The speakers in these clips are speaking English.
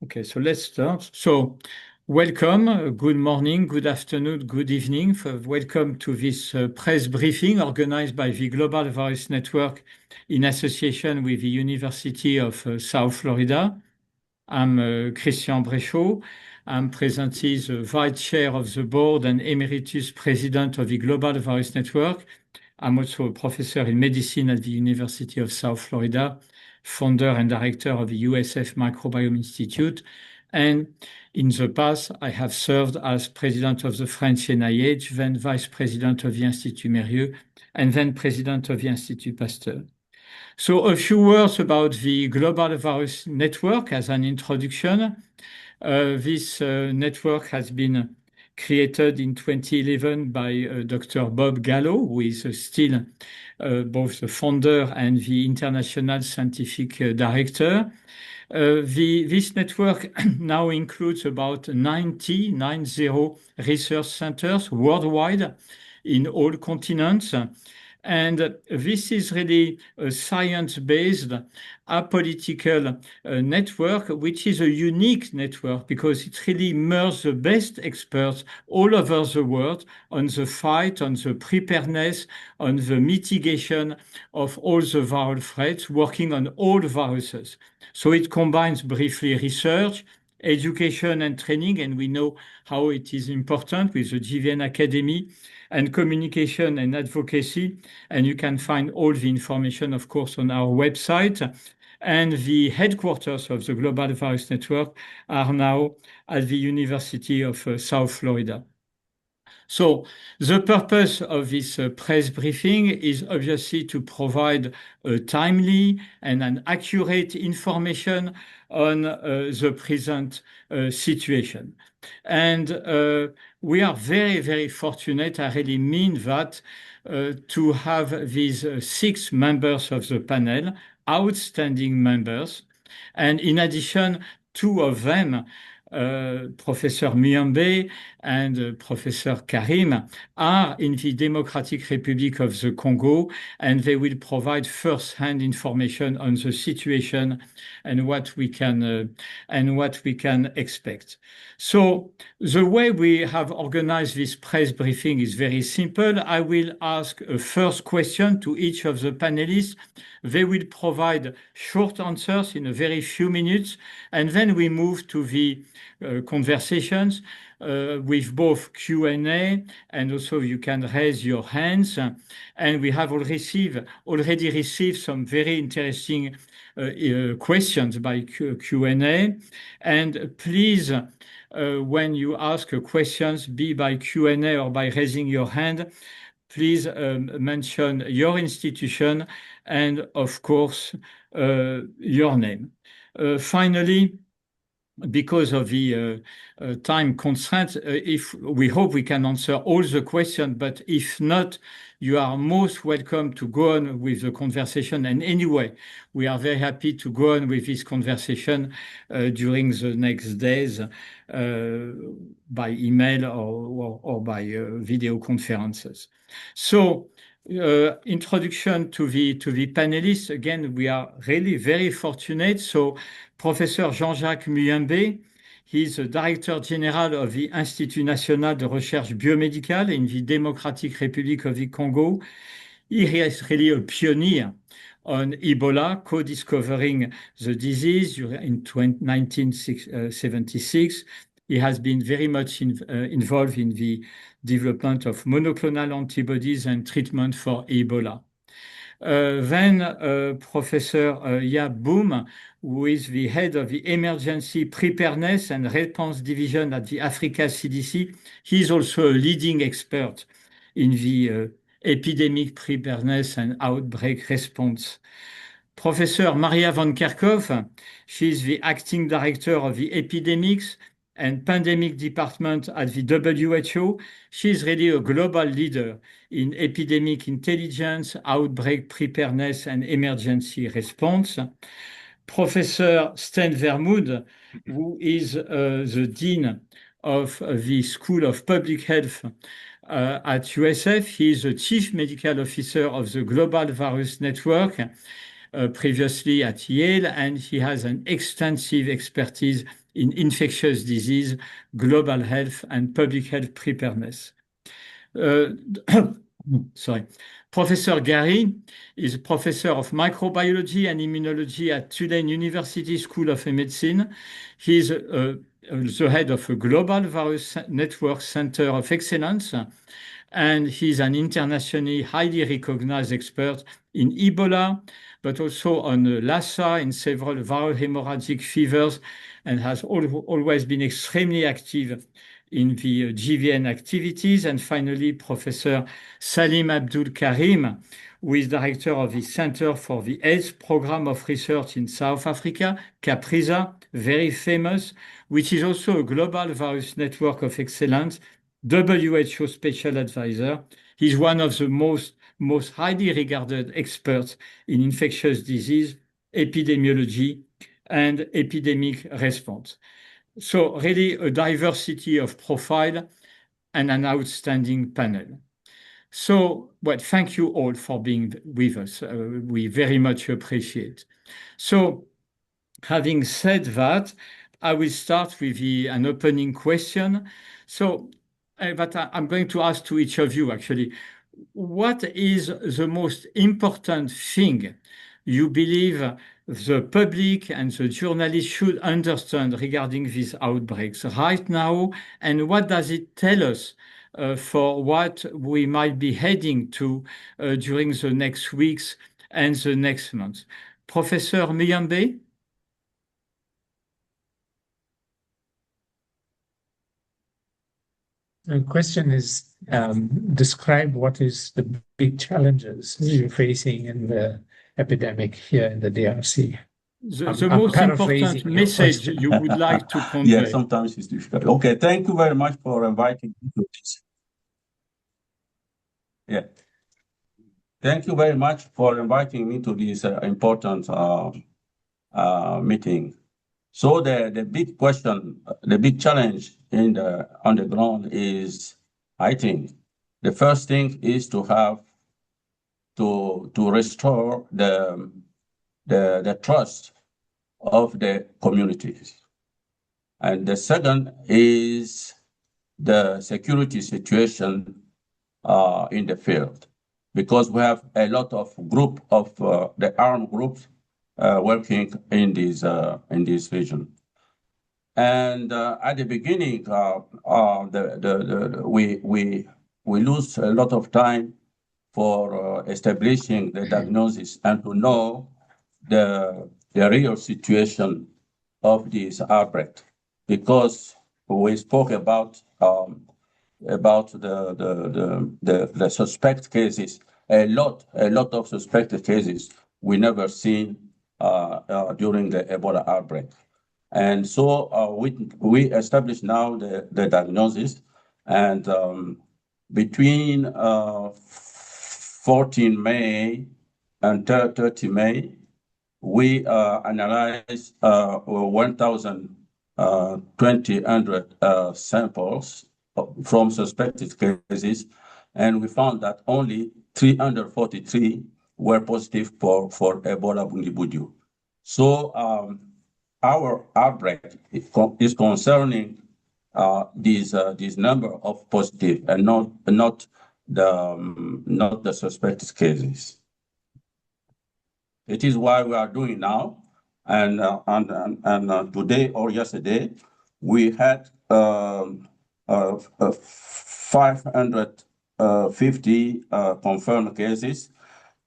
Okay, so let's start. So, welcome, good morning, good afternoon, good evening. Welcome to this press briefing organized by the Global Virus Network in association with the University of South Florida. I'm Christian Bréchot. I'm presently the Vice Chair of the Board and Emeritus President of the Global Virus Network. I'm also a professor in medicine at the University of South Florida, founder and director of the USF Microbiome Institute. And in the past, I have served as president of the French NIH, then vice president of the Institut Mérieux, and then president of the Institut Pasteur. So a few words about the Global Virus Network as an introduction. This network has been created in 2011 by Dr. Bob Gallo, who is still both the founder and the international scientific director. This network now includes about 90 research centers worldwide in all continents. And this is really a science-based, apolitical network, which is a unique network because it really merges the best experts all over the world on the fight, on the preparedness, on the mitigation of all the viral threats, working on all viruses. So it combines briefly research, education and training, and we know how it is important with the GVN Academy, and communication and advocacy. And you can find all the information, of course, on our website. And the headquarters of the Global Virus Network are now at the University of South Florida. So the purpose of this press briefing is obviously to provide timely and an accurate information on the present situation. And we are very, very fortunate. I really mean that to have these 6 members of the panel, outstanding members. And in addition, 2 of them, Professor Muyembe and Professor Karim, are in the Democratic Republic of the Congo, and they will provide first-hand information on the situation and what we can expect. So the way we have organized this press briefing is very simple. I will ask a first question to each of the panelists. They will provide short answers in a very few minutes, and then we move to the conversations with both Q&A, and also you can raise your hands. And we have already received some very interesting questions by Q&A. And please, when you ask questions, be by Q&A or by raising your hand, please mention your institution and, of course, your name. Finally, because of the time constraint, if we hope we can answer all the questions, but if not, you are most welcome to go on with the conversation. And anyway, we are very happy to go on with this conversation during the next days by email or by video conferences. So, introduction to the panelists. Again, we are really very fortunate. So, Professor Jean-Jacques Muyembe, he's the Director General of the Institut National de Recherche Biomédicale in the Democratic Republic of the Congo. He is really a pioneer on Ebola, co-discovering the disease in 1976. He has been very much involved in the development of monoclonal antibodies and treatment for Ebola. Then Professor Yap Boom, who is the head of the Emergency Preparedness and Response Division at the Africa CDC. He is also a leading expert in the epidemic preparedness and outbreak response. Professor Maria van Kerkhove, she is the acting director of the Epidemics and Pandemic Department at the WHO. She is really a global leader in epidemic intelligence, outbreak preparedness, and emergency response. Professor Sten Vermoed, who is the Dean of the School of Public Health at USF. He is the Chief Medical Officer of the Global Virus Network, previously at Yale, and he has an extensive expertise in infectious disease, global health, and public health preparedness. Sorry. Professor Gary is a professor of microbiology and immunology at Tulane University School of Medicine. He's the head of a Global Virus Network Center of Excellence, and he's an internationally highly recognized expert in Ebola, but also on Lassa in several viral hemorrhagic fevers, and has always been extremely active in the GVN activities. And finally, Professor Salim Abdul Karim, who is director of the Center for the AIDS Program of Research in South Africa, CAPRISA, very famous, which is also a global virus network of excellence, WHO special advisor. He's one of the most highly regarded experts in infectious disease, epidemiology, and epidemic response. So really a diversity of profile and an outstanding panel. So, well, thank you all for being with us. We very much appreciate. So, having said that, I will start with an opening question. So, but I'm going to ask to each of you, actually, what is the most important thing you believe the public and the journalists should understand regarding these outbreaks right now, and what does it tell us for what we might be heading to during the next weeks and the next months? Professor Muyambe? The question is, describe what is the big challenges you're facing in the epidemic here in the DRC. The most important message you would like to convey. Yeah, sometimes it's difficult. Okay, thank you very much for inviting me to this. Yeah. Thank you very much for inviting me to this important meeting. So the big question, the big challenge on the ground is, I think, the first thing is to have to restore the trust of the communities. And the second is the security situation in the field, because we have a lot of the armed groups working in this region. And at the beginning, we lose a lot of time for establishing the diagnosis and to know the real situation of this outbreak, because we spoke about the suspect cases, a lot of suspected cases we never seen during the Ebola outbreak. And so we established now the diagnosis, and between 14 May and 30 May, we analyzed 1,200 samples from suspected cases, and we found that only 343 were positive for Ebola Bundibugyo. So our outbreak is concerning this number of positive and not the suspected cases. It is why we are doing now, and today or yesterday we had 550 confirmed cases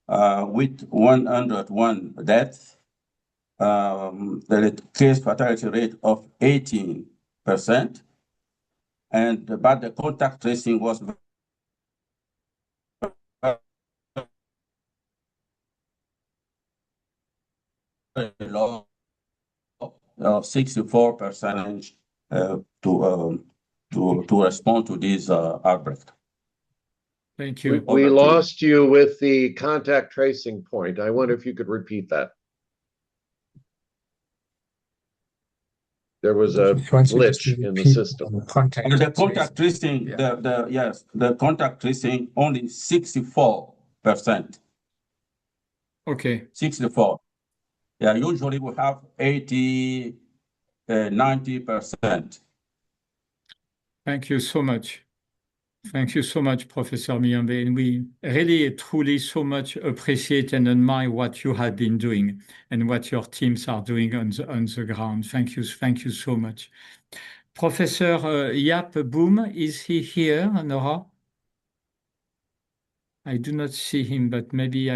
with 101 deaths. The case fatality rate of 18%, but the contact tracing was very low, 64% to respond to this outbreak. Thank you. We lost you with the contact tracing point. I wonder if you could repeat that. There was a glitch in the system. The contact tracing, the contact tracing only 64%. Okay. 64. Yeah, usually we have 80, 90%. Thank you so much. Thank you so much, Professor Miyambe. And we really, truly so much appreciate and admire what you have been doing and what your teams are doing on the ground. Thank you so much. Professor Yap Boom, is he here, Nora? I do not see him, but maybe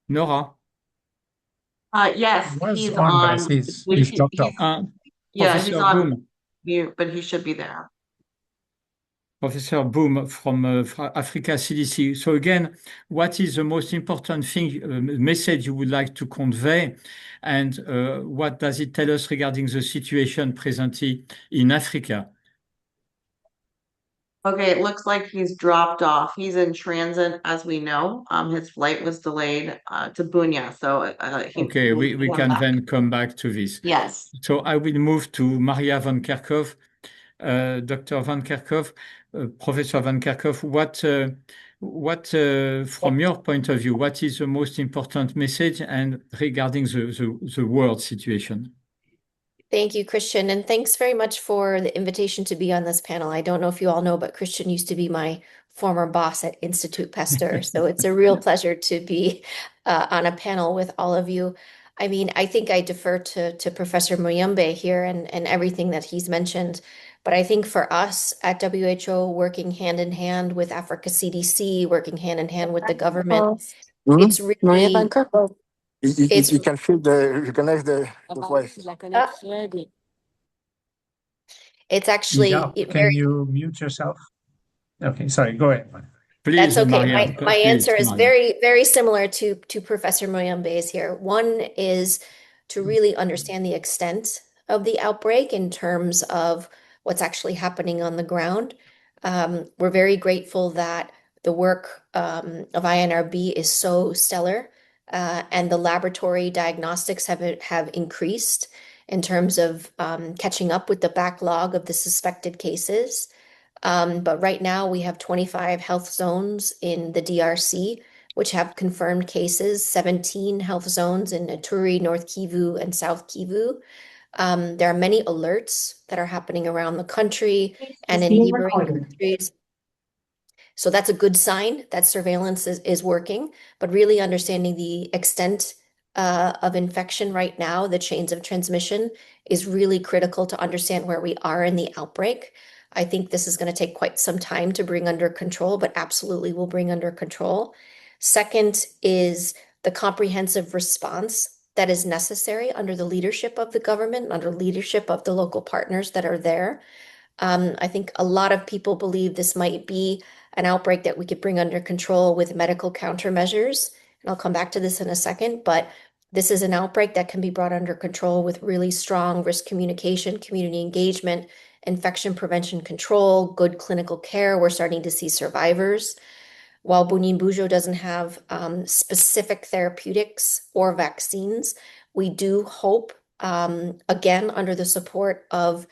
Nora? Yes, He was he's on, but on. he's dropped off. Yeah, he's Professor on Boom. mute, but he should be there. Professor Boom from Africa CDC. So again, what is the most important thing, message you would like to convey, and what does it tell us regarding the situation presently in Africa? Okay, it looks like he's dropped off. He's in transit, as we know. His flight was delayed to Bunia, so Okay, we can back. then come back to this. Yes. So I will move to Maria van Kerkhove. Dr. van Kerkhove, Professor van Kerkhove, what from your point of view, what is the most important message and regarding the world situation? Thank you, Christian, and thanks very much for the invitation to be on this panel. I don't know if you all know, but Christian used to be my former boss at Institute Pasteur, so it's a real pleasure to be on a panel with all of you. I mean, I think I defer to Professor Muyembe here and everything that he's mentioned, but I think for us at WHO, working hand in hand with Africa CDC, working hand in hand with the government, it's really... You can feel recognize the voice. It's actually Can you mute yourself? Okay, sorry, go ahead. Please, that's okay. Maria, My answer is Maria. very similar to Professor Muyembe's here. One is to really understand the extent of the outbreak in terms of what's actually happening on the ground. We're very grateful that the work of INRB is so stellar, and the laboratory diagnostics have increased in terms of catching up with the backlog of the suspected cases. But right now we have 25 health zones in the DRC, which have confirmed cases, 17 health zones in Ituri, North Kivu, and South Kivu. There are many alerts that are happening around the country and in neighboring countries. So that's a good sign that surveillance is working, but really understanding the extent of infection right now, the chains of transmission, is really critical to understand where we are in the outbreak. I think this is going to take quite some time to bring under control, but absolutely will bring under control. Second is the comprehensive response that is necessary under the leadership of the government, under leadership of the local partners that are there. I think a lot of people believe this might be an outbreak that we could bring under control with medical countermeasures. And I'll come back to this in a second, but this is an outbreak that can be brought under control with really strong risk communication, community engagement, infection prevention control, good clinical care. We're starting to see survivors. While Bundibugyo doesn't have specific therapeutics or vaccines, we do hope, again, under the support of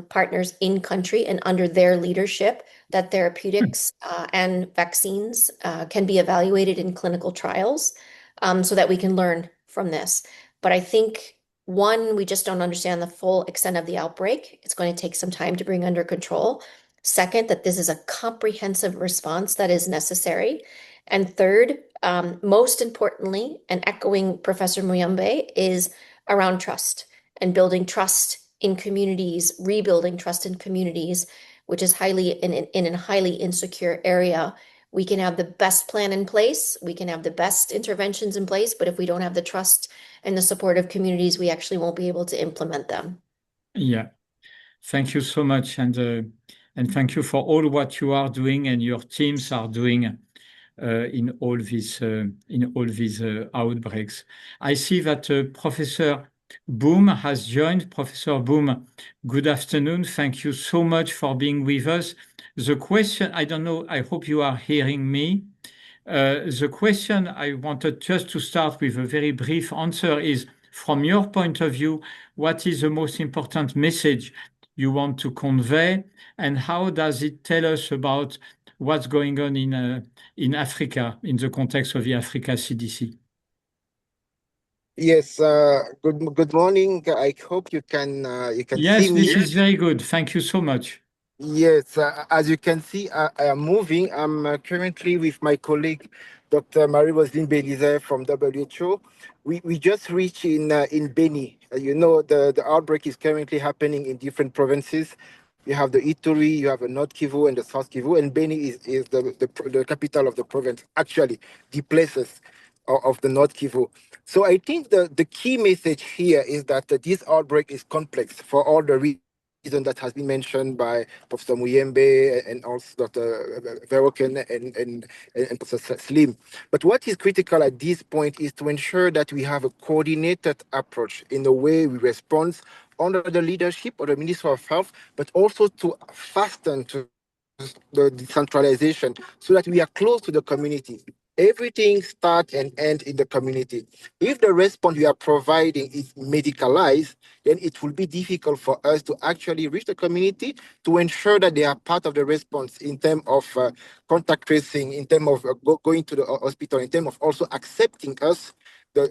partners in country and under their leadership, that therapeutics and vaccines can be evaluated in clinical trials so that we can learn from this. But I think, one, we just don't understand the full extent of the outbreak. It's going to take some time to bring under control. Second, that this is a comprehensive response that is necessary. And third, most importantly, and echoing Professor Muyembe, is around trust and building trust in communities, rebuilding trust in communities, which is highly in a highly insecure area. We can have the best plan in place, we can have the best interventions in place, but if we don't have the trust and the support of communities, we actually won't be able to implement them. Yeah, thank you so much, and thank you for all what you are doing and your teams are doing in all these outbreaks. I see that Professor Boom has joined. Professor Boom, good afternoon. Thank you so much for being with us. The question, I don't know, I hope you are hearing me. The question I wanted just to start with a very brief answer is, from your point of view, what is the most important message you want to convey, and how does it tell us about what's going on in, in Africa, in the context of the Africa CDC? Yes, good morning. I hope you can see Yes, me. this is very good. Thank you so much. Yes, as you can see, I am moving. I'm currently with my colleague, Dr. Marie-Roseline Belize from WHO. We just reached in Beni. You know, the outbreak is currently happening in different provinces. You have the Ituri, you have the North Kivu and the South Kivu, and Beni is the capital of the province, actually, the places of the North Kivu. So I think the key message here is that this outbreak is complex for all the reasons that has been mentioned by Professor Muyembe and also Dr. Veroken and Professor Slim. But what is critical at this point is to ensure that we have a coordinated approach in the way we respond under the leadership of the Minister of Health, but also to fasten to the decentralization so that we are close to the community. Everything starts and ends in the community. If the response we are providing is medicalized, then it will be difficult for us to actually reach the community to ensure that they are part of the response in terms of contact tracing, in terms of going to the hospital, in terms of also accepting us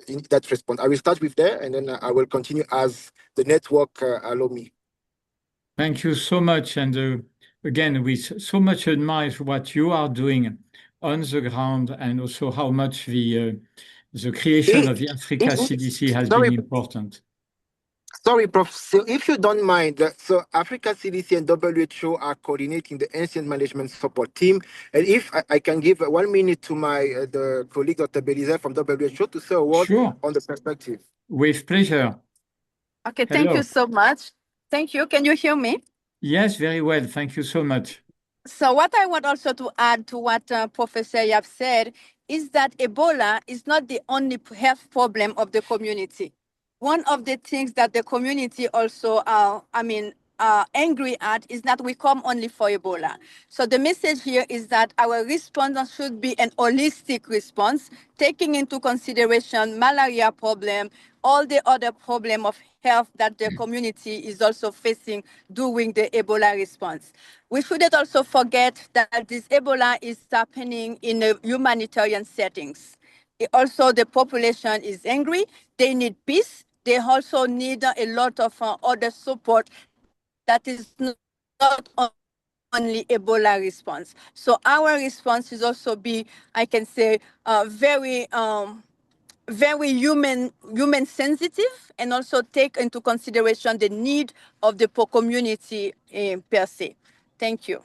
in that response. I will start with there, and then I will continue as the network allow me. Thank you so much. And again, we so much admire what you are doing on the ground and also how much the creation of the Africa CDC has been important. Sorry, Prof. So if you don't mind, so Africa CDC and WHO are coordinating the incident management support team. And if I can give 1 minute to my the colleague Dr. Belize from WHO to say a word Sure, on the perspective. with pleasure. Okay, thank Hello. you so much. Thank you. Can you hear me? Yes, very well. Thank you so much. So what I want also to add to what Professor Yap said is that Ebola is not the only health problem of the community. One of the things that the community also angry at is that we come only for Ebola. So the message here is that our response should be an holistic response, taking into consideration malaria problem, all the other problem of health that the community is also facing during the Ebola response. We shouldn't also forget that this Ebola is happening in a humanitarian settings. Also, the population is angry. They need peace. They also need a lot of other support that is not only Ebola response. So our response is also be, I can say, very human sensitive, and also take into consideration the need of the community per se. Thank you.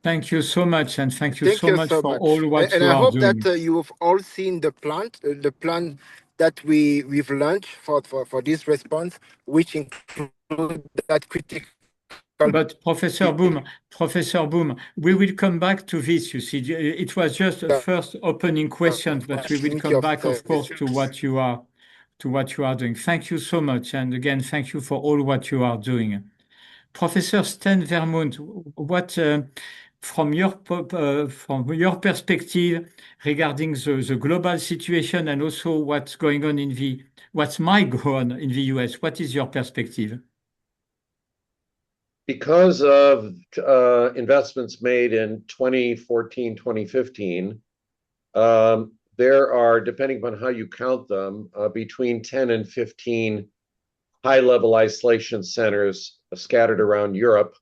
Thank you so much. And thank you Thank so you much so for much. all what And you I are hope that doing. you have all seen the plan that we've launched for this response, which include that critical. But Professor Boom, we will come back to this. You see, it was just a first opening question, but we will come back, of course, to what you are doing. Thank you so much, and again, thank you for all what you are doing. Professor Sten Vermont, what from your perspective regarding the global situation and also what's going on what might go on in the US, what is your perspective? Because of investments made in 2014, 2015, there are, depending upon how you count them, between 10 and 15 high-level isolation centers scattered around Europe.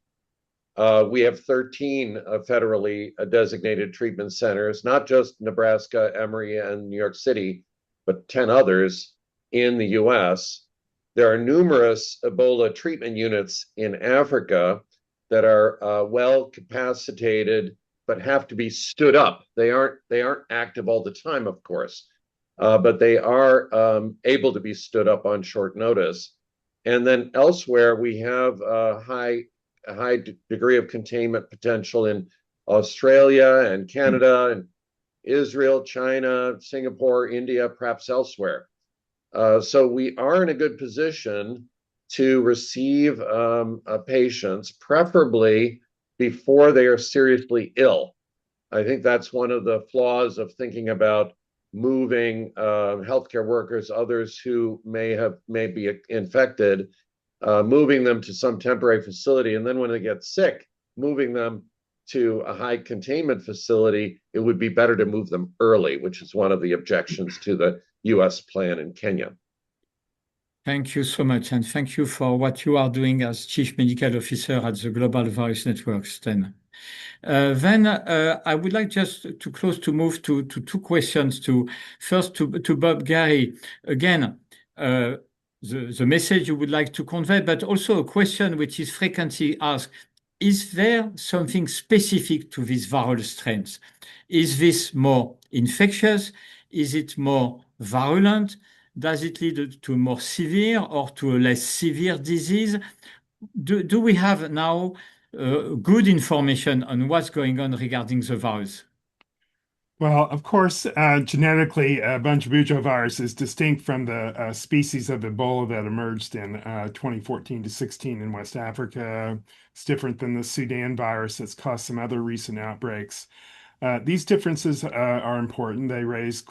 We have 13 federally designated treatment centers, not just Nebraska, Emory, and New York City, but 10 others in the US. There are numerous Ebola treatment units in Africa that are well capacitated, but have to be stood up. They aren't active all the time, of course, but they are able to be stood up on short notice. And then elsewhere, we have a high degree of containment potential in Australia and Canada and Israel, China, Singapore, India, perhaps elsewhere. So we are in a good position to receive patients, preferably before they are seriously ill. I think that's one of the flaws of thinking about moving healthcare workers, others who may be infected, moving them to some temporary facility, and then when they get sick, moving them to a high containment facility. It would be better to move them early, which is one of the objections to the US plan in Kenya. Thank you so much, and thank you for what you are doing as Chief Medical Officer at the Global Virus Network, Sten. Then I would like just to close to move to two questions. First to Bob Gary. Again, the message you would like to convey, but also a question which is frequently asked. Is there something specific to these viral strains? Is this more infectious? Is it more virulent? Does it lead to more severe or to a less severe disease? Do we have now good information on what's going on regarding the virus? Well, of course, genetically, Bundibugyo virus is distinct from the species of Ebola that emerged in 2014 to 16 in West Africa. It's different than the Sudan virus that's caused some other recent outbreaks. These differences are important. They raise,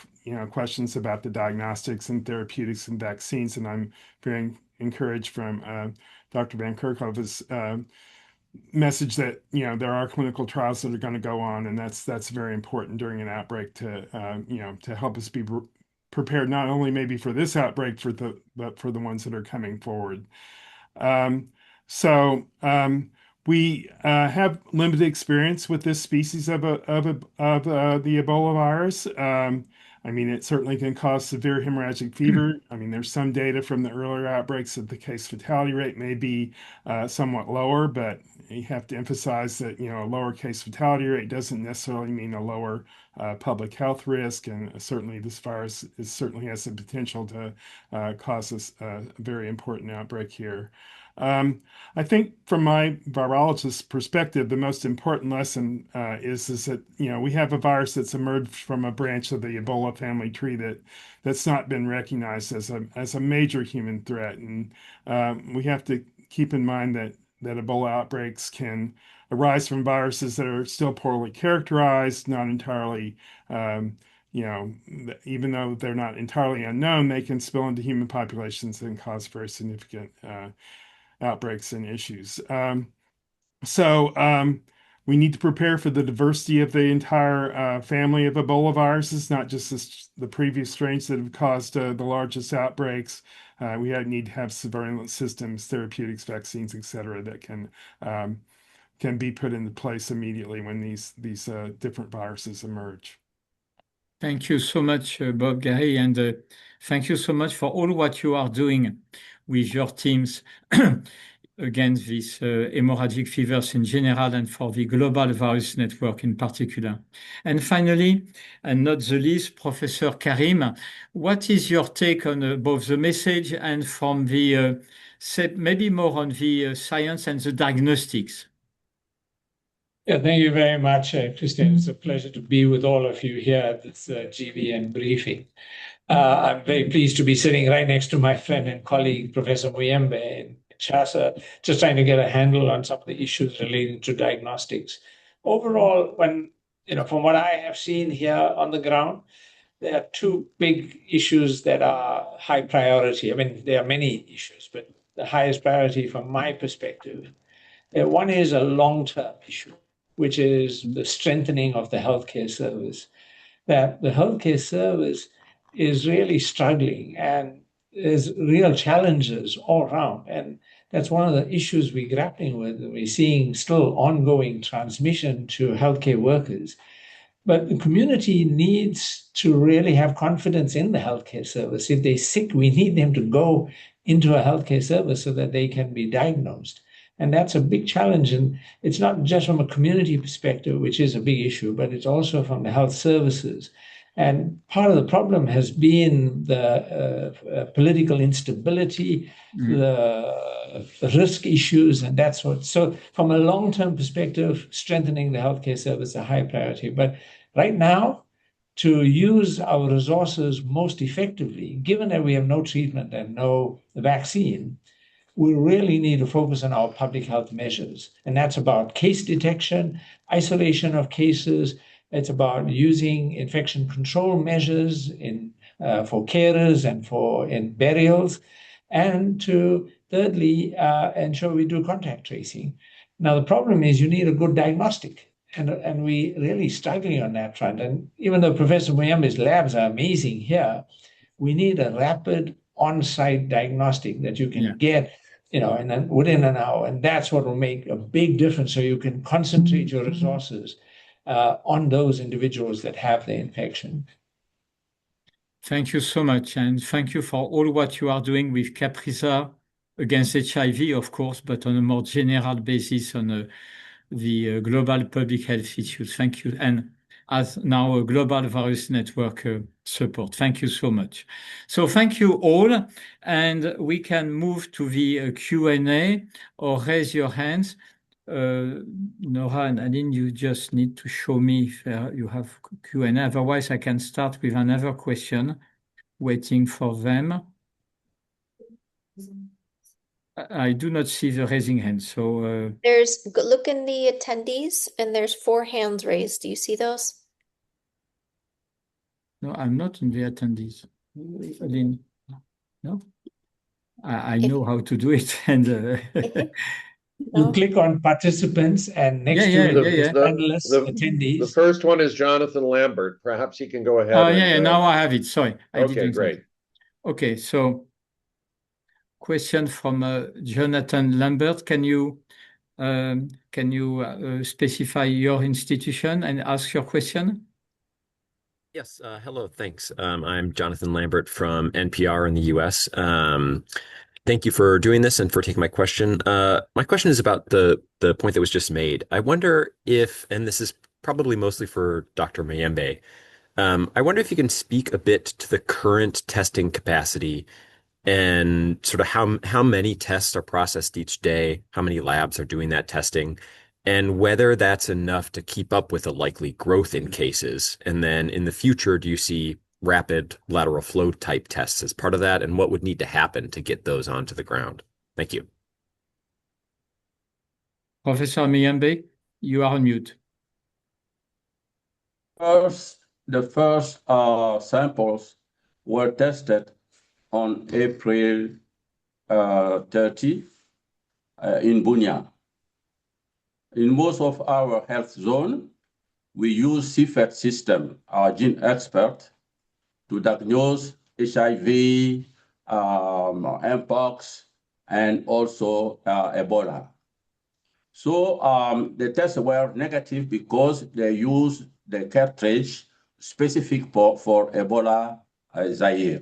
questions about the diagnostics and therapeutics and vaccines, and I'm very encouraged from Dr. Van Kerkhoven's message that there are clinical trials that are going to go on, and that's very important during an outbreak to to help us be prepared not only maybe for this outbreak but for the ones that are coming forward. So we have limited experience with this species of the Ebola virus. I mean, it certainly can cause severe hemorrhagic fever. I mean, there's some data from the earlier outbreaks that the case fatality rate may be somewhat lower, but you have to emphasize that, a lower case fatality rate doesn't necessarily mean a lower public health risk. And certainly this virus certainly has the potential to cause a very important outbreak here. I think from my virologist perspective, the most important lesson is that we have a virus that's emerged from a branch of the Ebola family tree that's not been recognized as a major human threat, and we have to keep in mind that Ebola outbreaks can arise from viruses that are still poorly characterized, not entirely. Even though they're not entirely unknown, they can spill into human populations and cause very significant outbreaks and issues. So we need to prepare for the diversity of the entire family of Ebola viruses, not just the previous strains that have caused the largest outbreaks. We need to have surveillance systems, therapeutics, vaccines, et cetera, that can be put into place immediately when these different viruses emerge. Thank you so much, Bob Gary, and thank you so much for all what you are doing with your teams against these hemorrhagic fevers in general and for the Global Virus Network in particular. And finally, and not the least, Professor Karim, what is your take on both the message and from the, maybe more on the science and the diagnostics? Yeah, thank you very much, Christian. It's a pleasure to be with all of you here at this GVN briefing. I'm very pleased to be sitting right next to my friend and colleague, Professor Muyembe in Kinshasa, just trying to get a handle on some of the issues relating to diagnostics. Overall, from what I have seen here on the ground, there are two big issues that are high priority. I mean, there are many issues, but the highest priority from my perspective, one is a long-term issue, which is the strengthening of the healthcare service. That the healthcare service is really struggling and there's real challenges all around. And that's one of the issues we're grappling with. We're seeing still ongoing transmission to healthcare workers. But the community needs to really have confidence in the healthcare service. If they're sick, we need them to go into a healthcare service so that they can be diagnosed. And that's a big challenge. And it's not just from a community perspective, which is a big issue, but it's also from the health services. And part of the problem has been the political instability, the risk issues, and that sort. So from a long-term perspective, strengthening the healthcare service is a high priority. But right now, to use our resources most effectively, given that we have no treatment and no vaccine, we really need to focus on our public health measures. And that's about case detection, isolation of cases. It's about using infection control measures for carers and in burials. And to thirdly, ensure we do contact tracing. Now, the problem is you need a good diagnostic. And we really struggling on that front. And even though Professor Muyembe's labs are amazing here, we need a rapid on-site diagnostic that you can Yeah. get, and then within an hour. And that's what will make a big difference. So you can concentrate your resources on those individuals that have the infection. Thank you so much. And thank you for all what you are doing with Caprisa against HIV, of course, but on a more general basis on the global public health issues. Thank you. And as now a global virus network support. Thank you so much. So thank you all. And we can move to the Q&A or raise your hands. Nora and Aline, you just need to show me if you have Q&A. Otherwise, I can start with another question, waiting for them. I do not see the raising hand. So look in the attendees, and there's 4 hands raised. Do you see those? No, I'm not in the attendees. Aline, no? I know how to do it. And you click on participants, and next to it is panelists, attendees. The first one is Jonathan Lambert. Perhaps he can go ahead. Now I have it. Sorry. Okay, great. Okay, so question from Jonathan Lambert. Can you specify your institution and ask your question? Yes. Hello. Thanks. I'm Jonathan Lambert from NPR in the U.S. Thank you for doing this and for taking my question. My question is about the point that was just made. I wonder if, and this is probably mostly for Dr. Muyembe, I wonder if you can speak a bit to the current testing capacity and sort of how many tests are processed each day, how many labs are doing that testing, and whether that's enough to keep up with a likely growth in cases. And then in the future, do you see rapid lateral flow type tests as part of that? And what would need to happen to get those onto the ground? Thank you. Professor Muyembe, you are on mute. The first samples were tested on April 30 in Bunia. In most of our health zone, we use CFET system, our gene expert, to diagnose HIV, Mpox, and also Ebola. So the tests were negative because they use the cartridge specific for Ebola Zaire.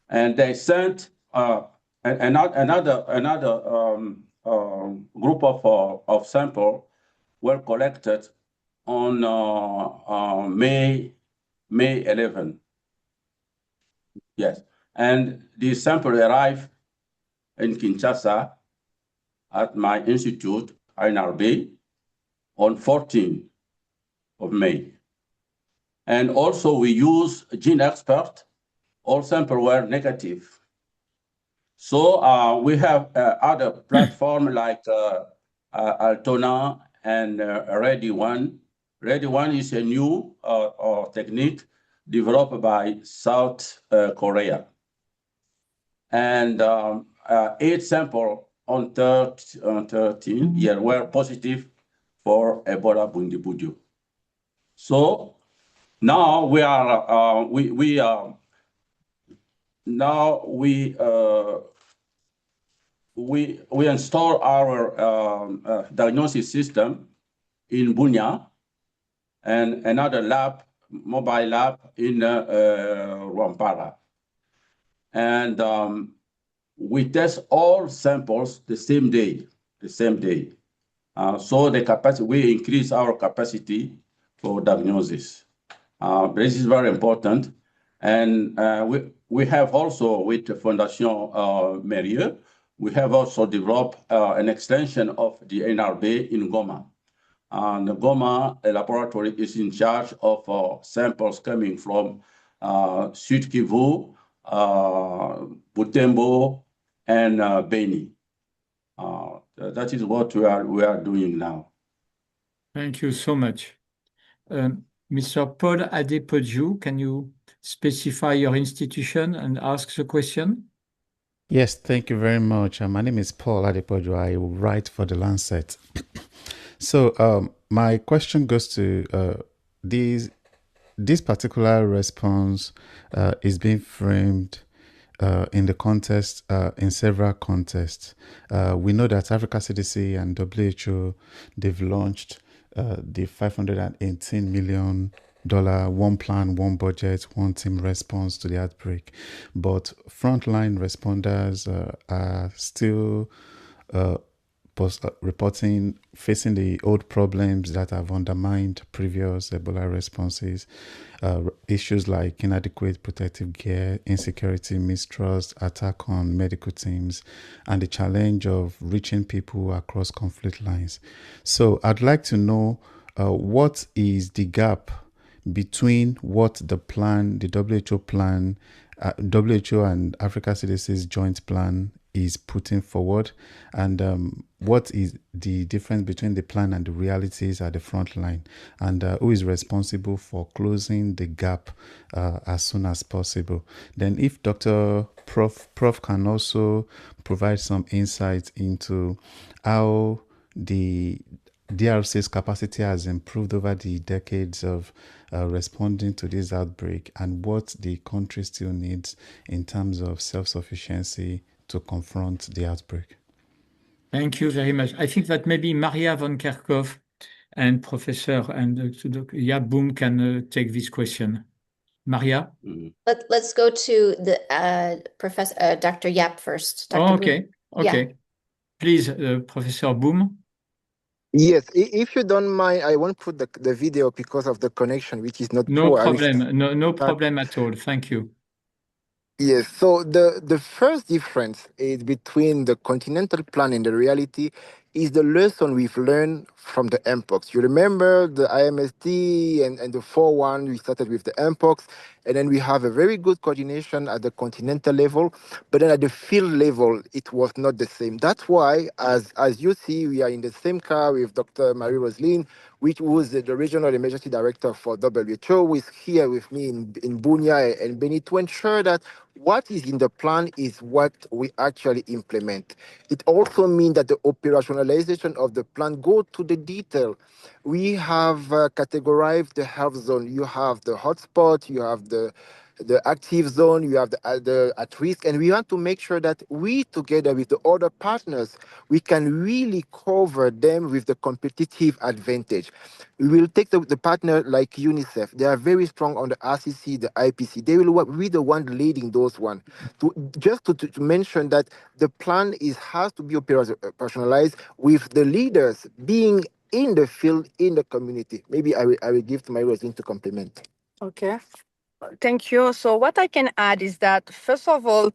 And they sent another group of sample were collected on May 11. Yes, and the sample arrived in Kinshasa at my institute, INRB, on 14 of May. And also we use Gene Expert. All samples were negative. So we have other platforms like Altona and Ready One. Ready One is a new technique developed by South Korea. And 8 samples on 13 were positive for Ebola Bundibugyo. So now we are we install our diagnosis system in Bunia and another lab, mobile lab in Rwampara. And we test all samples the same day. So the capacity, we increase our capacity for diagnosis. This is very important. And we have also with the Fondation Mérieux, we have also developed an extension of the NRB in Goma. And the Goma laboratory is in charge of samples coming from Sud Kivu, Butembo, and Beni. That is what we are doing now. Thank you so much. Mr. Paul Adepodju, can you specify your institution and ask the question? Yes, thank you very much. My name is Paul Adepodju. I write for The Lancet. So my question goes to this particular response is being framed in the contest, in several contests. We know that Africa CDC and WHO, they've launched the $518 million one plan, one budget, one team response to the outbreak. But frontline responders are still reporting facing the old problems that have undermined previous Ebola responses. Issues like inadequate protective gear, insecurity, mistrust, attack on medical teams, and the challenge of reaching people across conflict lines. So I'd like to know what is the gap between what the plan, the WHO plan, WHO and Africa CDC's joint plan is putting forward, and what is the difference between the plan and the realities at the front line, and who is responsible for closing the gap as soon as possible. Then if Prof can also provide some insight into how the DRC's capacity has improved over the decades of responding to this outbreak, and what the country still needs in terms of self-sufficiency to confront the outbreak. Thank you very much. I think that maybe Maria von Kerkhoff and Professor and Jaap Boom can take this question. Maria? Let's go to the Professor Dr. Jaap first. Dr. Okay. Boom. Okay. Yeah. Please, Professor Boom. Yes, if you don't mind, I won't put the video because of the connection, which is not No poor. problem. No problem at all. Thank you. Yes, so the first difference is between the continental plan and the reality is the lesson we've learned from the mpox. You remember the IMSD and the 4-1, we started with the mpox, and then we have a very good coordination at the continental level, but then at the field level, it was not the same. That's why, as you see, we are in the same car with Dr. Marie-Roseline, which was the regional emergency director for WHO, who is here with me in Bunia and Beni to ensure that what is in the plan is what we actually implement. It also means that the operationalization of the plan go to the detail. We have categorized the health zone. You have the hotspot, you have the active zone, you have the at risk, and we want to make sure that we, together with the other partners, we can really cover them with the competitive advantage. We will take the partner like UNICEF. They are very strong on the RCC, the IPC. They will be the one leading those one. To mention that the plan has to be operationalized with the leaders being in the field, in the community. Maybe I will give to Marie-Roseline to complement. Okay. Thank you. So what I can add is that, first of all,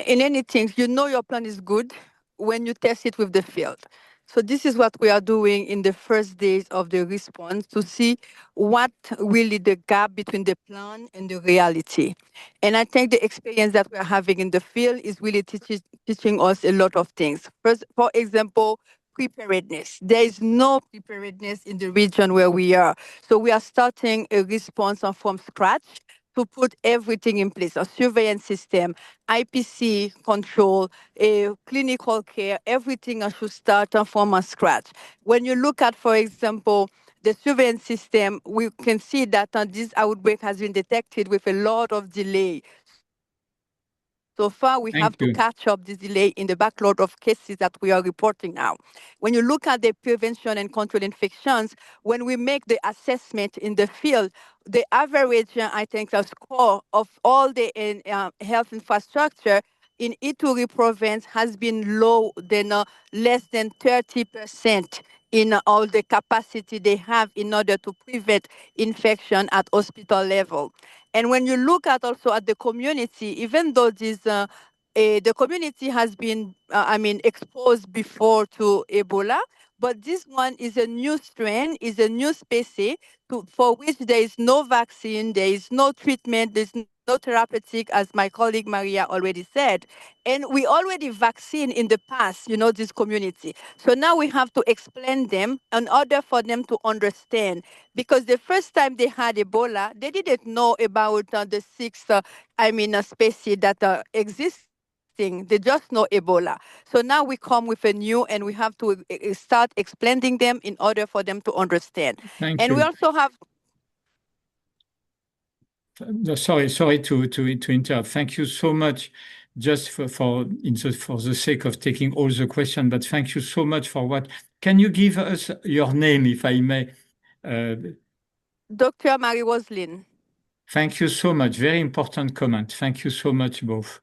in anything, you know your plan is good when you test it with the field. So this is what we are doing in the first days of the response to see what really the gap between the plan and the reality. And I think the experience that we are having in the field is really teaching us a lot of things. First, for example, preparedness. There is no preparedness in the region where we are. So we are starting a response from scratch to put everything in place, a surveillance system, IPC control, clinical care, everything should start from scratch. When you look at, for example, the surveillance system, we can see that this outbreak has been detected with a lot of delay. So far, we have to catch up this delay in the backlog of cases that we are reporting now. When you look at the prevention and control infections, when we make the assessment in the field, the average, I think, the score of all the health infrastructure in Ituri province has been low than less than 30% in all the capacity they have in order to prevent infection at hospital level. And when you look at also at the community, even though this the community has been, exposed before to Ebola, but this one is a new strain, is a new species for which there is no vaccine, there is no treatment, there's no therapeutic, as my colleague Maria already said. And we already vaccine in the past, this community. So now we have to explain them in order for them to understand. Because the first time they had Ebola, they didn't know about the six, species that exist. They just know Ebola. So now we come with a new, and we have to start explaining them in order for them to understand. Thank you. We also have. No, sorry to interrupt. Thank you so much, just for the sake of taking all the questions, but thank you so much for what. Can you give us your name, if I may? Dr. Marie-Roseline. Thank you so much. Very important comment. Thank you so much, both.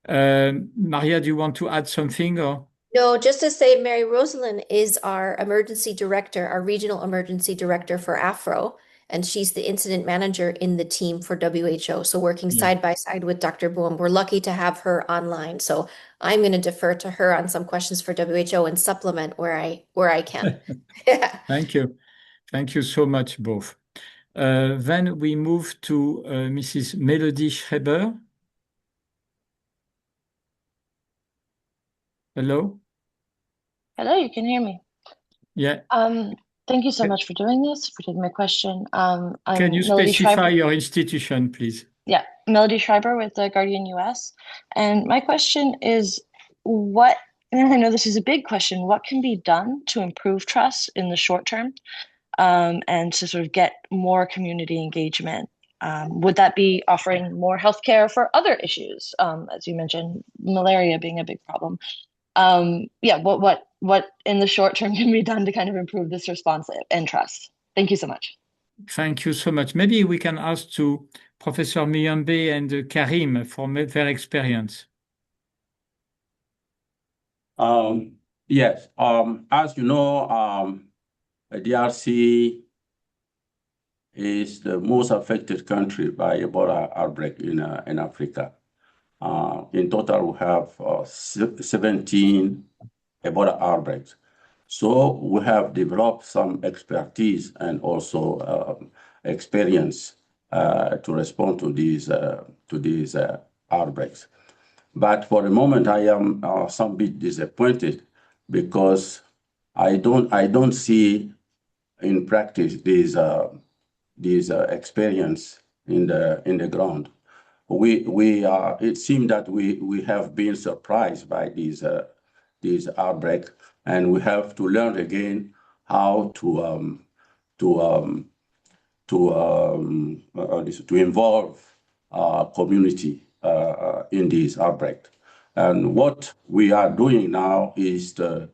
Maria, do you want to add something or? No, just to say, Mary Rosalind is our emergency director, our regional emergency director for Afro, and she's the incident manager in the team for WHO. So working Yeah. side by side with Dr. Boom, we're lucky to have her online. So I'm going to defer to her on some questions for WHO and supplement where I can. Yeah. Thank you. Thank you so much, both. Then we move to Mrs. Melody Schreiber. Hello? Hello, you can hear me. Yeah. Thank you so much for doing this, for taking my question. I'm Can you Melody specify Schreiber. your institution, please? Yeah, Melody Schreiber with the Guardian US. And my question is what, and I know this is a big question, what can be done to improve trust in the short term and to sort of get more community engagement? Would that be offering more healthcare for other issues? As you mentioned, malaria being a big problem. Yeah, what in the short term can be done to kind of improve this response and trust? Thank you so much. Thank you so much. Maybe we can ask to Professor Muyambe and Karim for their experience. Yes, as you know, DRC is the most affected country by Ebola outbreak in Africa. In total, we have 17 Ebola outbreaks. So we have developed some expertise and also experience to respond to these outbreaks. But for the moment, I am some bit disappointed because I don't see in practice these experience in the ground. It seems that we have been surprised by these outbreak, and we have to learn again how to involve community in this outbreak. And what we are doing now is to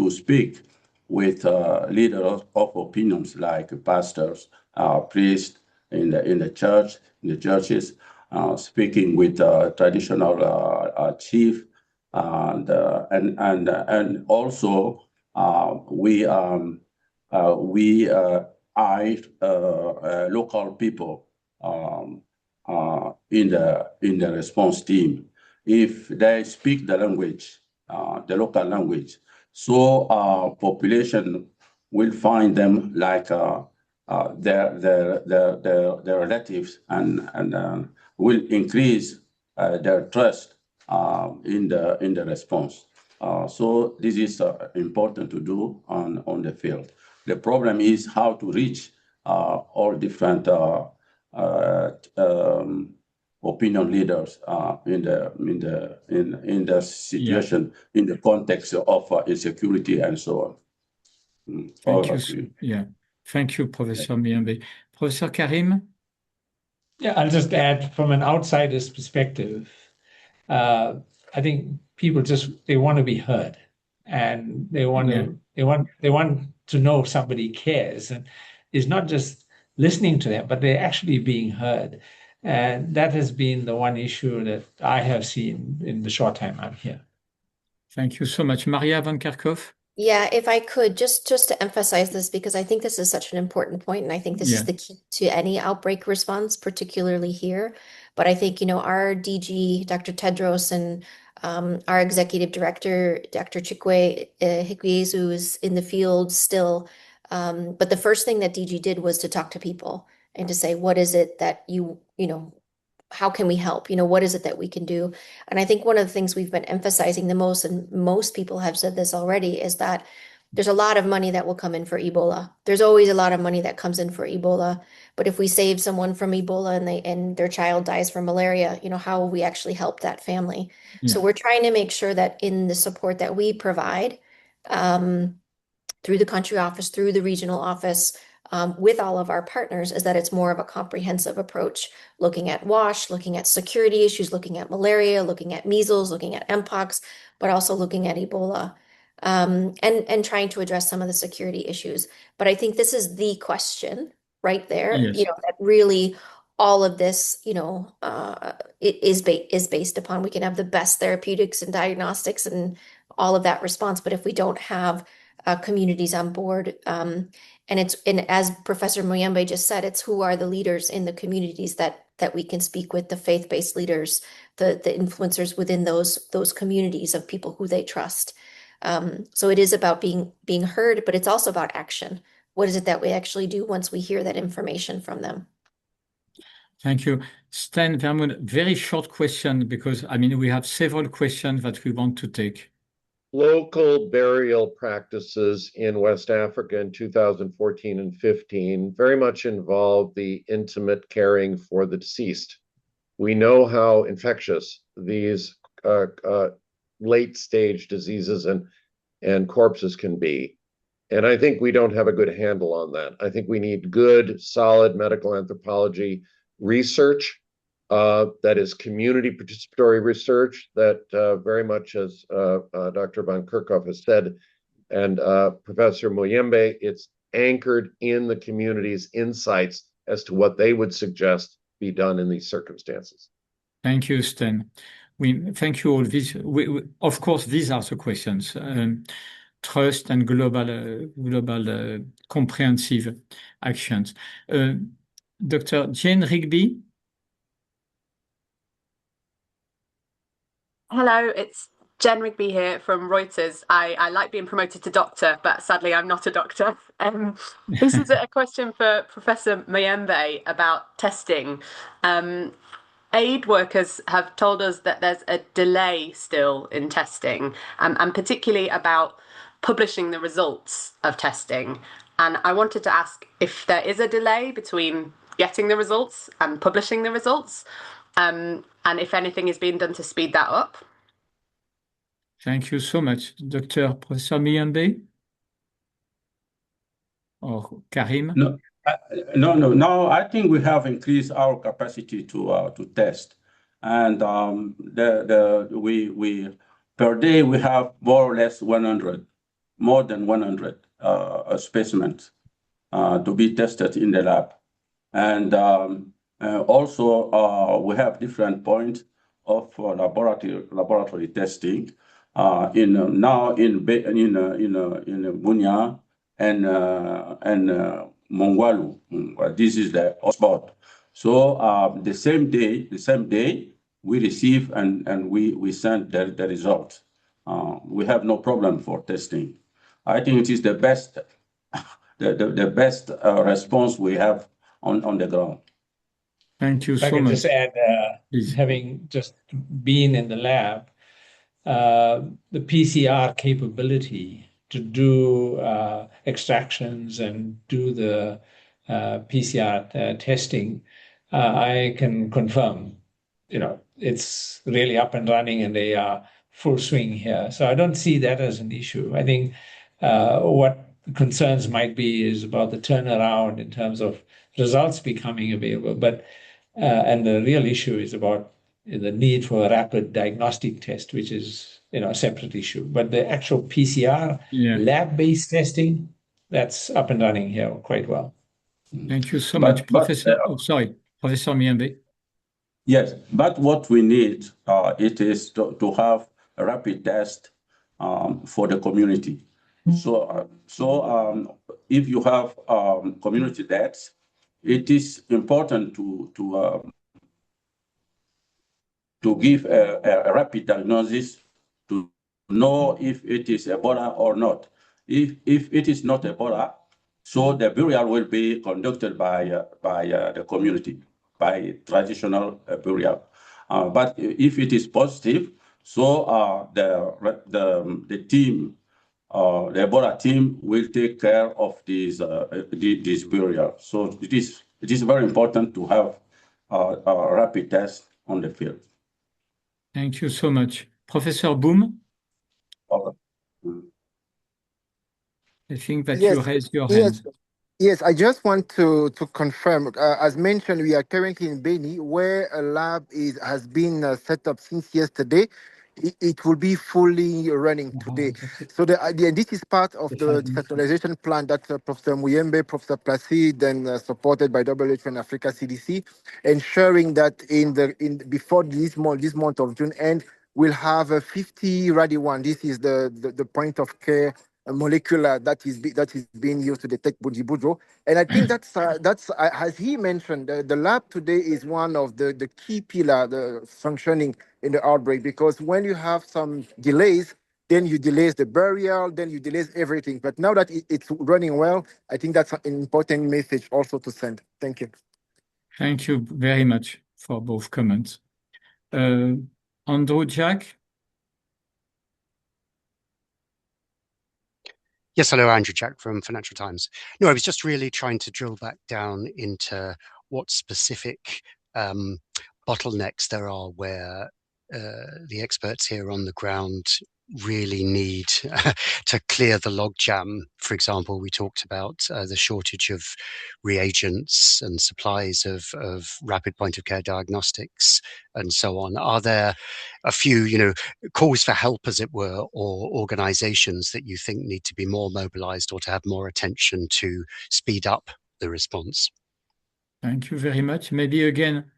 speak with leaders of opinions like pastors, priests in the churches, speaking with traditional chief, and also we local people in the response team if they speak the language, the local language. So population will find them like their relatives and will increase their trust in the response. So this is important to do on the field. The problem is how to reach all different opinion leaders in the situation, in the context of insecurity and so on. Thank you. Yeah. Thank you, Professor Muyambe. Professor Karim? Yeah, I'll just add from an outsider's perspective, I think people they want to be heard, and they want to know somebody cares, and it's not just listening to them, but they're actually being heard. And that has been the one issue that I have seen in the short time I'm here. Thank you so much. Maria van Kerkhoff? Yeah, if I could just to emphasize this, because I think this is such an important point, and I think this is the key to any outbreak response, particularly here. But I think, our DG, Dr. Tedros, and our executive director, Dr. Chikwe Hikwezu, is in the field still. But the first thing that DG did was to talk to people and to say, what is it that how can we help? What is it that we can do? And I think one of the things we've been emphasizing the most, and most people have said this already, is that there's a lot of money that will come in for Ebola. There's always a lot of money that comes in for Ebola. But if we save someone from Ebola and their child dies from malaria, how will we actually help that family? So we're trying to make sure that in the support that we provide, through the country office, through the regional office, with all of our partners is that it's more of a comprehensive approach, looking at WASH, looking at security issues, looking at malaria, looking at measles, looking at Mpox, but also looking at Ebola, and trying to address some of the security issues. But I think this is the question right there, Yes. that really all of this, it is based upon. We can have the best therapeutics and diagnostics and all of that response, but if we don't have communities on board, and as Professor Muyembe just said, it's who are the leaders in the communities that we can speak with, the faith-based leaders, the influencers within those communities of people who they trust. So it is about being heard, but it's also about action. What is it that we actually do once we hear that information from them? Thank you. Stan Vermeulen, very short question, because we have several questions that we want to take. Local burial practices in West Africa in 2014 and 15 very much involved the intimate caring for the deceased. We know how infectious these late stage diseases and corpses can be. And I think we don't have a good handle on that. I think we need good, solid medical anthropology research that is community participatory research that very much, as Dr. Van Kerkhoff has said, and Professor Muyembe, it's anchored in the community's insights as to what they would suggest be done in these circumstances. Thank you, Stan. Thank you all. Of course, these are the questions. Trust and global comprehensive actions. Dr. Jane Rigby. Hello, it's Jen Rigby here from Reuters. I like being promoted to doctor, but sadly I'm not a doctor. This is a question for Professor Muyembe about testing. Aid workers have told us that there's a delay still in testing, and particularly about publishing the results of testing. And I wanted to ask if there is a delay between getting the results and publishing the results, and if anything is being done to speed that up. Thank you so much. Professor Muyembe or Karim? No. I think we have increased our capacity to test, and we per day we have more or less 100, more than 100 specimens to be tested in the lab, and also we have different points of laboratory testing in Bunia and Mongwalu. This is the hotspot. So the same day we receive and we send the result. We have no problem for testing. I think it is the best the best response we have on the ground. Thank you so much. I can just add, having just been in the lab, the PCR capability to do extractions and do the PCR testing, I can confirm, it's really up and running and they are full swing here. So I don't see that as an issue. I think what concerns might be is about the turnaround in terms of results becoming available. But and the real issue is about the need for a rapid diagnostic test, which is a separate issue. But the actual PCR lab-based testing, that's up and running here quite well. Thank you so much, Professor. Professor Muyembe. Yes, but what we need it is to have a rapid test for the community. So if you have community tests, it is important to give a rapid diagnosis to know if it is Ebola or not. If it is not Ebola, so the burial will be conducted by the community, by traditional burial. But if it is positive, so the team, the Ebola team, will take care of this burial. So it is very important to have a rapid test on the field. Thank you so much, Professor Boom. I think that you raised your hand. Yes, I just want to confirm. As mentioned, we are currently in Beni, where a lab has been set up since yesterday. It will be fully running today. So the idea, and this is part of the decentralization plan that Professor Muyembe, Professor Placide, and supported by WHO and Africa CDC, ensuring that before this month of June end, we'll have a 50 ready one. This is the point of care molecular that is being used to detect Bundibugyo. And I think that's as he mentioned, the lab today is one of the key pillar the functioning in the outbreak, because when you have some delays, then you delays the burial, then you delays everything. But now that it's running well, I think that's an important message also to send. Thank you. Thank you very much for both comments. Andrew Jack? Yes, hello, Andrew Jack from Financial Times. No, I was just really trying to drill back down into what specific bottlenecks there are where the experts here on the ground really need to clear the logjam. For example, we talked about the shortage of reagents and supplies of rapid point of care diagnostics and so on. Are there a few, calls for help, as it were, or organizations that you think need to be more mobilized or to have more attention to speed up the response? Thank you very much. Maybe again,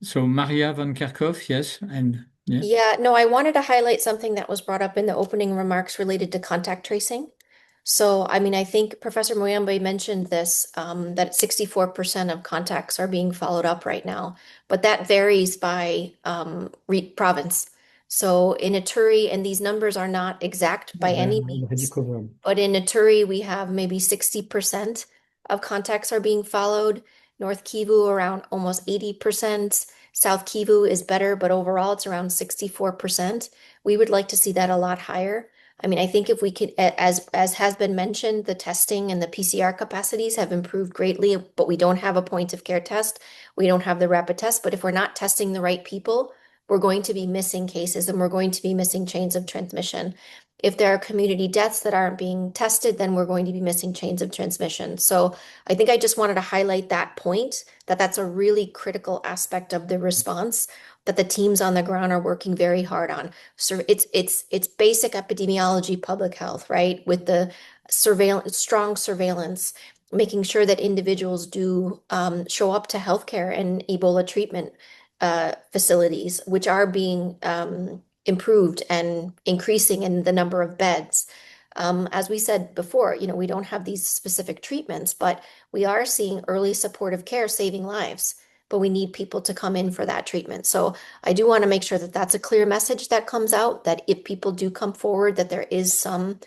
so Maria van Kerkhoff, yes, and yeah. Yeah, no, I wanted to highlight something that was brought up in the opening remarks related to contact tracing. So, I mean, I think Professor Muyembe mentioned this, that 64% of contacts are being followed up right now, but that varies by province. So in Ituri, and these numbers are not exact by any means, but in Ituri, we have maybe 60% of contacts are being followed. North Kivu around almost 80%. South Kivu is better, but overall it's around 64%. We would like to see that a lot higher. I mean, I think if we could, as has been mentioned, the testing and the PCR capacities have improved greatly, but we don't have a point of care test. We don't have the rapid test. But if we're not testing the right people, we're going to be missing cases and we're going to be missing chains of transmission. If there are community deaths that aren't being tested, then we're going to be missing chains of transmission. So I think I just wanted to highlight that point, that that's a really critical aspect of the response that the teams on the ground are working very hard on. So it's basic epidemiology, public health, right? With the strong surveillance, making sure that individuals do show up to healthcare and Ebola treatment facilities, which are being improved and increasing in the number of beds. As we said before, we don't have these specific treatments, but we are seeing early supportive care saving lives, but we need people to come in for that treatment. So I do want to make sure that that's a clear message that comes out, that if people do come forward, that there is some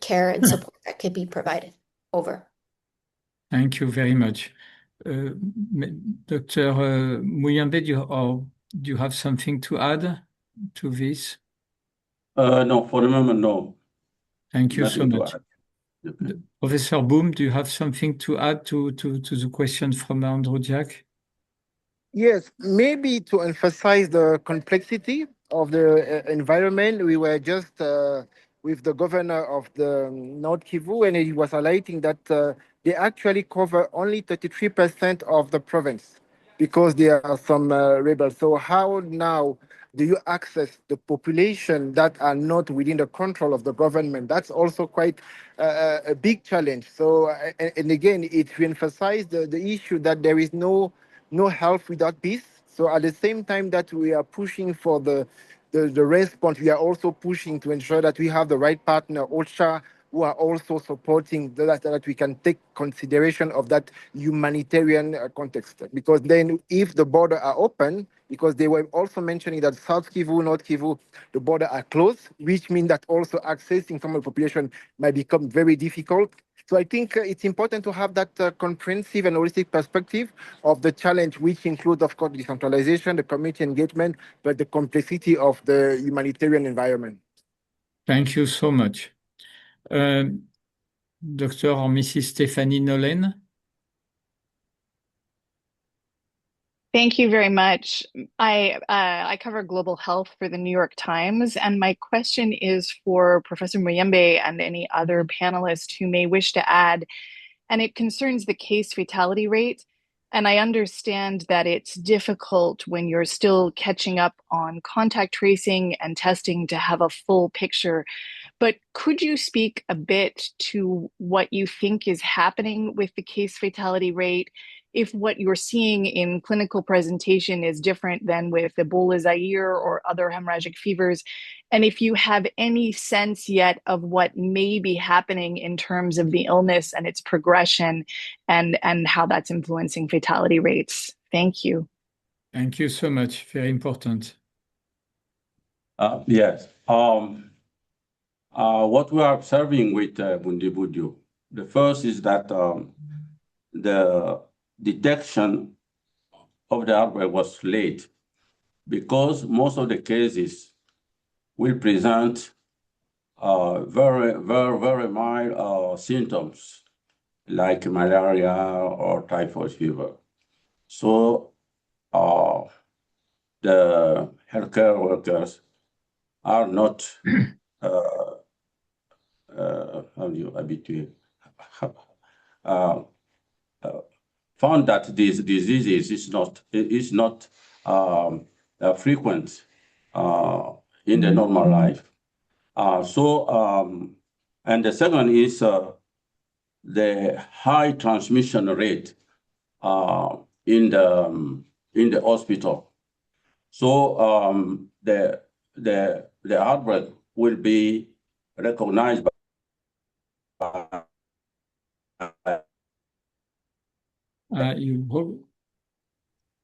care and support that could be provided. Over. Thank you very much. Dr. Muyembe, do you have something to add to this? No, for the moment, no. Thank you so Nothing to much. add. Professor Boom, do you have something to add to the question from Andrew Jack? Yes, maybe to emphasize the complexity of the environment. We were just with the governor of the North Kivu, and he was highlighting that they actually cover only 33% of the province because there are some rebels. So how now do you access the population that are not within the control of the government? That's also quite a big challenge. So, and again, it emphasized the issue that there is no health without peace. So at the same time that we are pushing for the response, we are also pushing to ensure that we have the right partner, OCHA, who are also supporting that we can take consideration of that humanitarian context. Because then if the border are open, because they were also mentioning that South Kivu, North Kivu, the border are closed, which means that also accessing some of the population might become very difficult. So I think it's important to have that comprehensive and holistic perspective of the challenge, which includes, of course, decentralization, the community engagement, but the complexity of the humanitarian environment. Thank you so much. Dr. or Mrs. Stephanie Nolen. Thank you very much. I cover global health for the New York Times, and my question is for Professor Muyembe and any other panelists who may wish to add. and it concerns the case fatality rate. And I understand that it's difficult when you're still catching up on contact tracing and testing to have a full picture. But could you speak a bit to what you think is happening with the case fatality rate? If what you're seeing in clinical presentation is different than with Ebola Zaire or other hemorrhagic fevers, and if you have any sense yet of what may be happening in terms of the illness and its progression and how that's influencing fatality rates. Thank you. Thank you so much. Very important. Yes. What we are observing with Bundibugyo, the first is that the detection of the outbreak was late because most of the cases will present very, very, very mild symptoms like malaria or typhoid fever. So the healthcare workers are not how do you habituate? Found that these diseases is not frequent in the normal life. And the second is the high transmission rate in the hospital. So the outbreak will be recognized by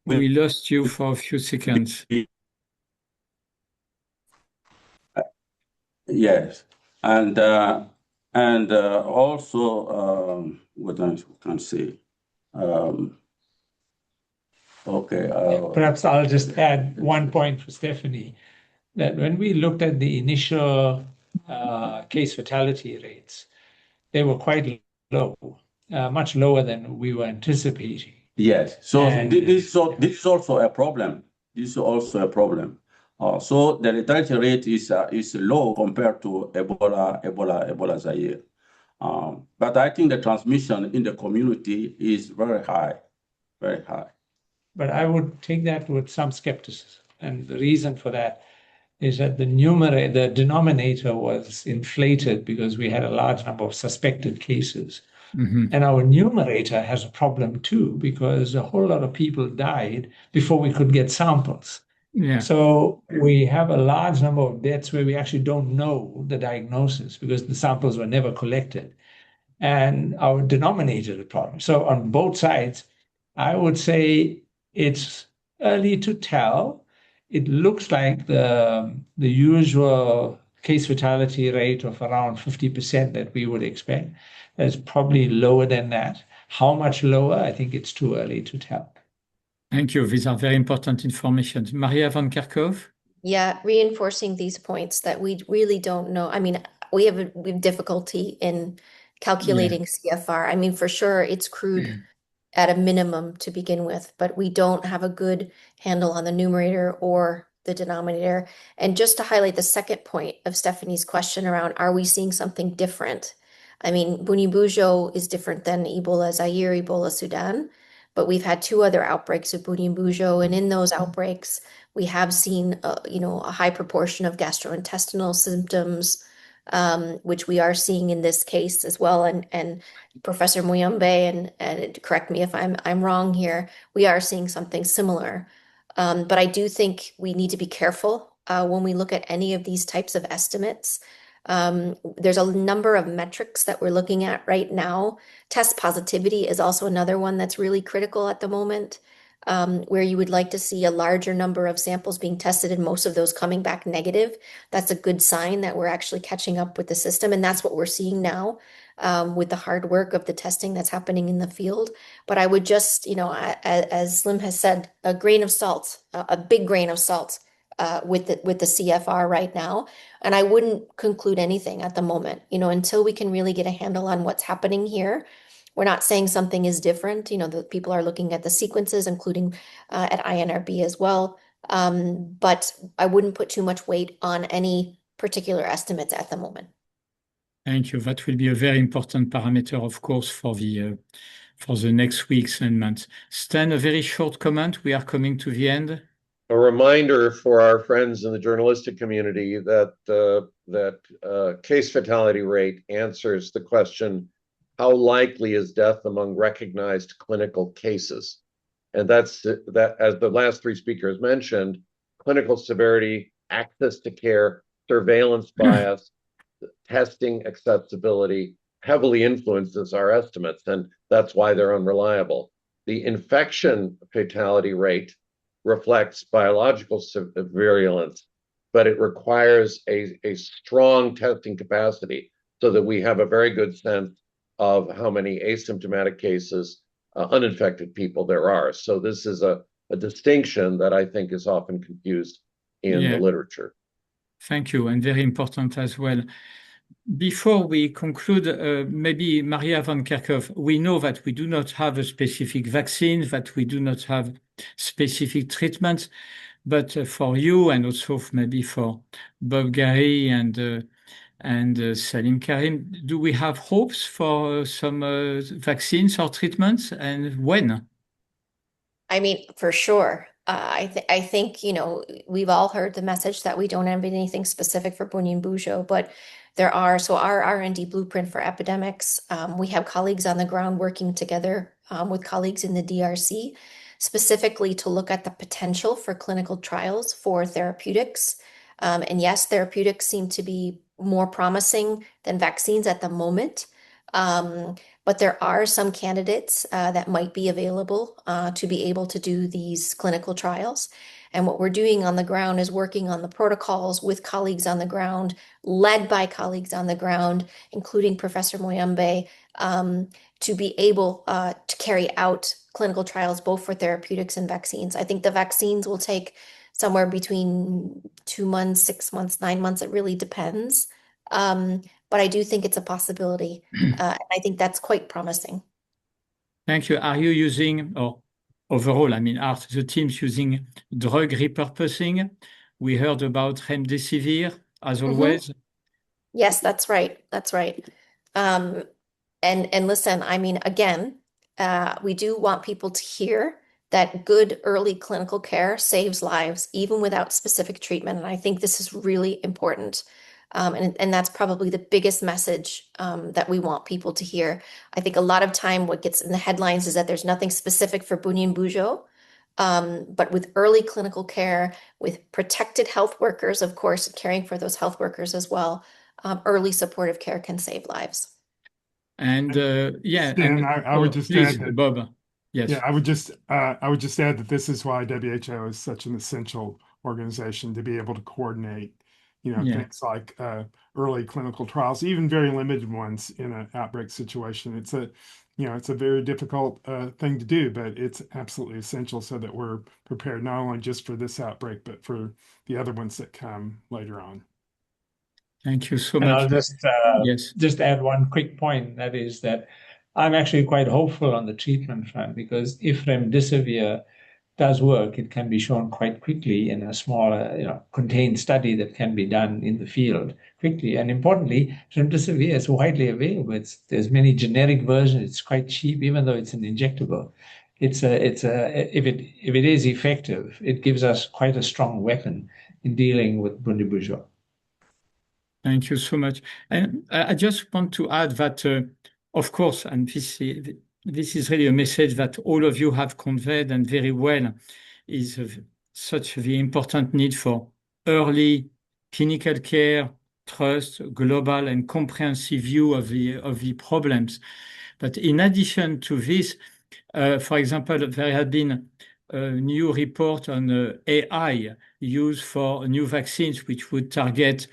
we lost you for a few seconds. Yes, and also what I can say. Okay. Perhaps I'll just add one point for Stephanie, that when we looked at the initial case fatality rates, they were quite low, much lower than we were anticipating. Yes, so this is also a problem. This is also a problem. So the lethality rate is low compared to Ebola Zaire. But I think the transmission in the community is very high, very high. But I would take that with some skepticism. And the reason for that is that the denominator was inflated because we had a large number of suspected cases. Mm-hmm. And our numerator has a problem too, because a whole lot of people died before we could get samples. Yeah. So we have a large number of deaths where we actually don't know the diagnosis because the samples were never collected. And our denominator is a problem. So on both sides, I would say it's early to tell. It looks like the usual case fatality rate of around 50% that we would expect. It's probably lower than that. How much lower? I think it's too early to tell. Thank you. These are very important information. Maria van Kerkhove? Yeah, reinforcing these points that we really don't know. I mean, we have difficulty in calculating CFR. I mean, for sure, it's crude at a minimum to begin with, but we don't have a good handle on the numerator or the denominator. And just to highlight the second point of Stephanie's question around, are we seeing something different? I mean, Bundibugyo is different than Ebola Zaire, Ebola Sudan, but we've had 2 other outbreaks of Bundibugyo, and in those outbreaks, we have seen, a high proportion of gastrointestinal symptoms, which we are seeing in this case as well. And Professor Muyambe, and correct me if I'm wrong here, we are seeing something similar. But I do think we need to be careful when we look at any of these types of estimates. There's a number of metrics that we're looking at right now. Test positivity is also another one that's really critical at the moment, where you would like to see a larger number of samples being tested and most of those coming back negative. That's a good sign that we're actually catching up with the system. And that's what we're seeing now with the hard work of the testing that's happening in the field. But I would just, as Slim has said, a grain of salt, a big grain of salt with the CFR right now. And I wouldn't conclude anything at the moment, until we can really get a handle on what's happening here. We're not saying something is different. The people are looking at the sequences, including at INRB as well. But I wouldn't put too much weight on any particular estimates at the moment. Thank you. That will be a very important parameter, of course, for the next weeks and months. Stan, a very short comment. We are coming to the end. A reminder for our friends in the journalistic community that case fatality rate answers the question, how likely is death among recognized clinical cases? And that's that, as the last three speakers mentioned, clinical severity, access to care, surveillance bias, testing accessibility heavily influences our estimates, and that's why they're unreliable. The infection fatality rate reflects biological virulence, but it requires a strong testing capacity so that we have a very good sense of how many asymptomatic cases, uninfected people there are. So this is a distinction that I think is often confused in the literature. Thank you, and very important as well. Before we conclude, maybe Maria van Kerkhove, we know that we do not have a specific vaccine, that we do not have specific treatments, but for you and also maybe for Bob Gary and Salim Karim, do we have hopes for some vaccines or treatments, and when? I mean, for sure. I think, we've all heard the message that we don't have anything specific for Bundibugyo, but our R&D blueprint for epidemics, we have colleagues on the ground working together with colleagues in the DRC, specifically to look at the potential for clinical trials for therapeutics. And yes, therapeutics seem to be more promising than vaccines at the moment. But there are some candidates that might be available to be able to do these clinical trials. And what we're doing on the ground is working on the protocols with colleagues on the ground, led by colleagues on the ground, including Professor Moyambe, to be able to carry out clinical trials, both for therapeutics and vaccines. I think the vaccines will take somewhere between 2 months, 6 months, 9 months. It really depends. But I do think it's a possibility. And I think that's quite promising. Thank you. Are you using, or overall, I mean, are the teams using drug repurposing? We heard about remdesivir, as always. Yes, that's right. That's right. And listen, I mean, again, we do want people to hear that good early clinical care saves lives, even without specific treatment. And I think this is really important. And that's probably the biggest message that we want people to hear. I think a lot of time what gets in the headlines is that there's nothing specific for Bundibugyo, but with early clinical care, with protected health workers, of course, caring for those health workers as well, early supportive care can save lives. And Stan, I would just please, add that, Bob. Yes. Yeah, I would just add that this is why WHO is such an essential organization, to be able to coordinate, things like early clinical trials, even very limited ones in an outbreak situation. It's a very difficult thing to do, but it's absolutely essential so that we're prepared not only just for this outbreak, but for the other ones that come later on. Thank you so And much. I'll just add one quick point. That is that I'm actually quite hopeful on the treatment front, because if remdesivir does work, it can be shown quite quickly in a smaller, contained study that can be done in the field quickly. And importantly, remdesivir is widely available. There's many generic versions. It's quite cheap, even though it's an injectable. If it is effective, it gives us quite a strong weapon in dealing with Bundibugyo. Thank you so much. And I just want to add that, of course, and this is really a message that all of you have conveyed and very well, is such the important need for early clinical care, trust, global and comprehensive view of the problems. But in addition to this, for example, there had been a new report on AI used for new vaccines, which would target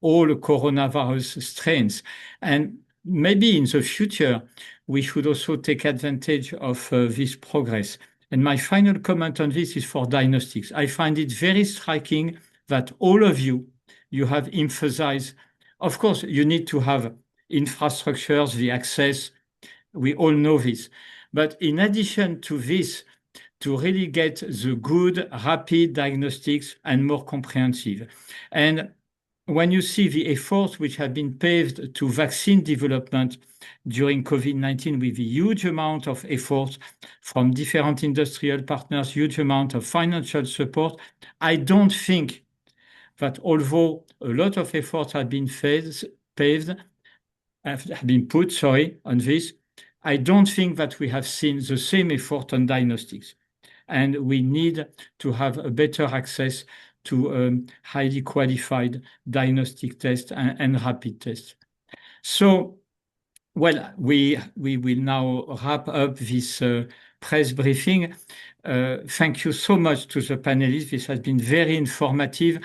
all coronavirus strains. And maybe in the future, we should also take advantage of this progress. And my final comment on this is for diagnostics. I find it very striking that all of you have emphasized, of course, you need to have infrastructures, the access. We all know this. But in addition to this, to really get the good, rapid diagnostics and more comprehensive. And when you see the efforts which have been paved to vaccine development during COVID-19 with a huge amount of effort from different industrial partners, huge amount of financial support, I don't think that although a lot of efforts have been put on this, I don't think that we have seen the same effort on diagnostics. And we need to have a better access to highly qualified diagnostic tests and rapid tests. So, well, we will now wrap up this press briefing. Thank you so much to the panelists. This has been very informative.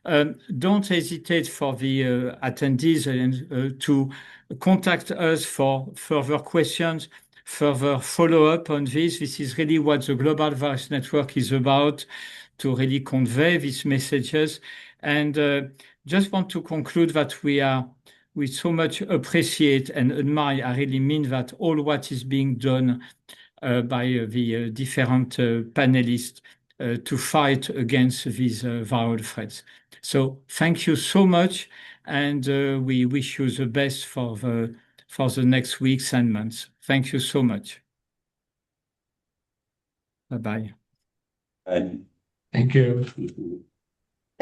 Don't hesitate for the attendees to contact us for further questions, further follow-up on this. This is really what the Global Virus Network is about, to really convey these messages. And just want to conclude that we so much appreciate and admire, I really mean that, all what is being done by the different panelists to fight against these viral threats. So thank you so much, and we wish you the best for the next weeks and months. Thank you so much. Bye-bye. Thank you.